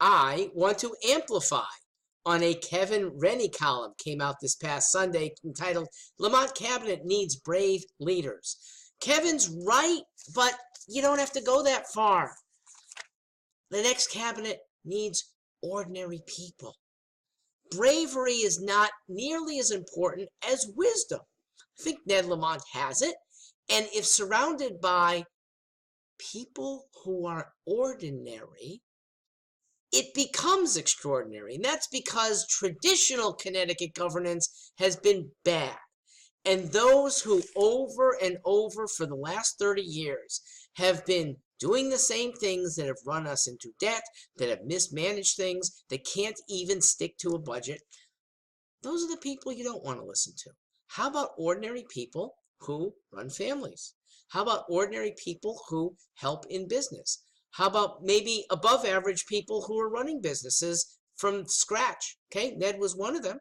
I want to amplify on a Kevin Rennie column came out this past Sunday entitled Lamont Cabinet Needs Brave Leaders. Kevin's right, but you don't have to go that far. The next cabinet needs ordinary people. Bravery is not nearly as important as wisdom. I think Ned Lamont has it. And if surrounded by people who are ordinary, it becomes extraordinary. And that's because traditional Connecticut governance has been bad. And those who over and over for the last 30 years have been doing the same things that have run us into debt, that have mismanaged things, that can't even stick to a budget, those are the people you don't want to listen to. How about ordinary people who run families? How about ordinary people who help in business? How about maybe above average people who are running businesses from scratch? Okay, Ned was one of them.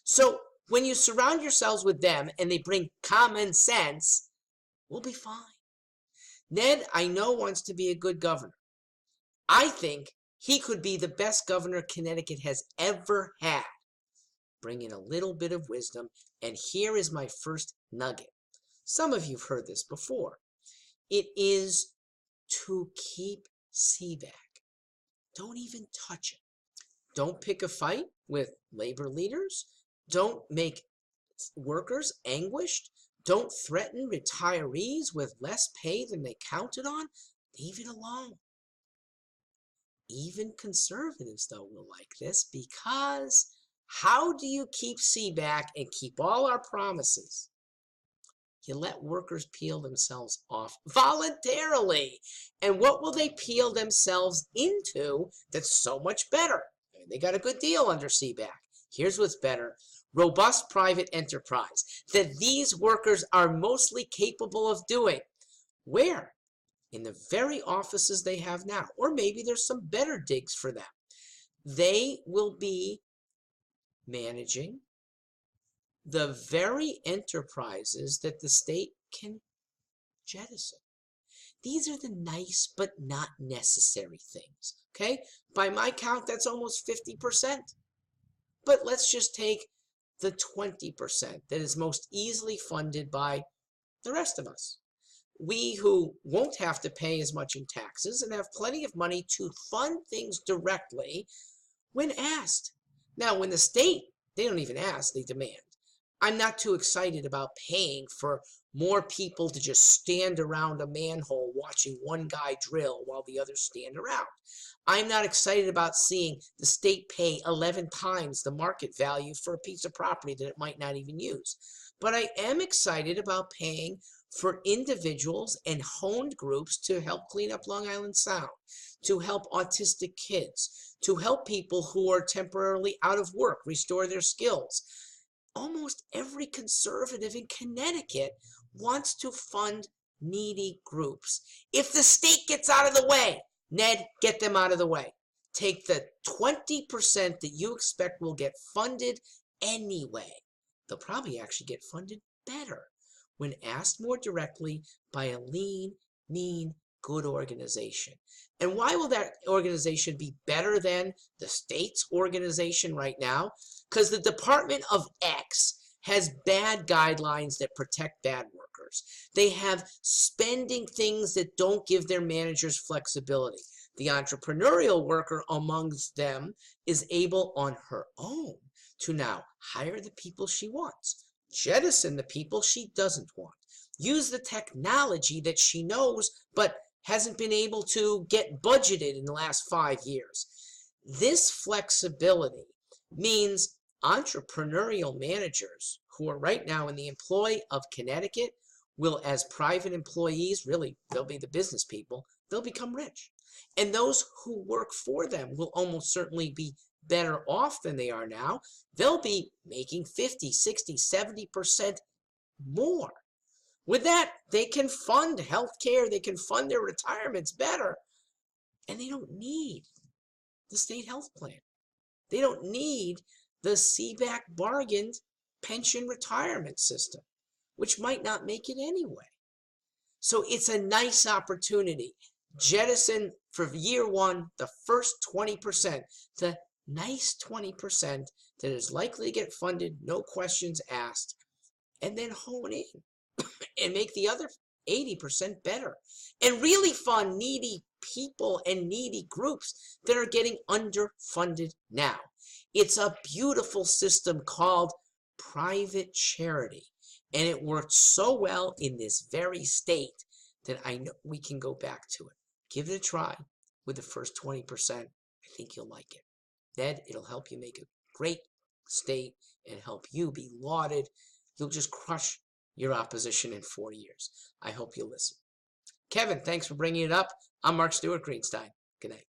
So when you surround yourselves with them and they bring common sense, we'll be fine. Ned, I know, wants to be a good governor. I think he could be the best governor Connecticut has ever had. Bring in a little bit of wisdom, and here is my first nugget. Some of you have heard this before. It is to keep CBAC. Don't even touch it. Don't pick a fight with labor leaders. Don't make workers anguished. Don't threaten retirees with less pay than they counted on. Leave it alone. Even conservatives, though, will like this, because how do you keep CBAC and keep all our promises? You let workers peel themselves off voluntarily. And what will they peel themselves into that's so much better? I mean, they got a good deal under CBAC. Here's what's better. Robust private enterprise that these workers are mostly capable of doing. Where? In the very offices they have now. Or maybe there's some better digs for them. They will be managing the very enterprises that the state can jettison. These are the nice but not necessary things. Okay? By my count, that's almost 50%. But let's just take the 20% that is most easily funded by the rest of us. We who won't have to pay as much in taxes and have plenty of money to fund things directly when asked. Now, when the state, they don't even ask, they demand. I'm not too excited about paying for more people to just stand around a manhole watching one guy drill while the others stand around. I'm not excited about seeing the state pay 11 times the market value for a piece of property that it might not even use. But I am excited about paying for individuals and honed groups to help clean up Long Island Sound, to help autistic kids, to help people who are temporarily out of work restore their skills. Almost every conservative in Connecticut wants to fund needy groups. If the state gets out of the way, Ned, get them out of the way. Take the 20% that you expect will get funded anyway. They'll probably actually get funded better when asked more directly by a lean, mean, good organization. And why will that organization be better than the state's organization right now? Because the Department of X has bad guidelines that protect bad workers. They have spending things that don't give their managers flexibility. The entrepreneurial worker amongst them is able on her own to now hire the people she wants, jettison the people she doesn't want, use the technology that she knows but hasn't been able to get budgeted in the last 5 years. This flexibility means entrepreneurial managers who are right now in the employ of Connecticut will, as private employees, really, they'll be the business people, they'll become rich. And those who work for them will almost certainly be better off than they are now. They'll be making 50, 60, 70% more. With that, they can fund health care, they can fund their retirements better, and they don't need the state health plan. They don't need the CBAC bargained pension retirement system, which might not make it anyway. So it's a nice opportunity. jettison for year one the first 20%, the nice 20% that is likely to get funded, no questions asked, and then hone in and make the other 80% better and really fund needy people and needy groups that are getting underfunded now. It's a beautiful system called private charity, and it worked so well in this very state that I know we can go back to it. Give it a try with the first 20%. I think you'll like it. Ned, it'll help you make a great state and help you be lauded. You'll just crush your opposition in 4 years. I hope you'll listen. Kevin, thanks for bringing it up. I'm Mark Stewart, Greenstein. Good night.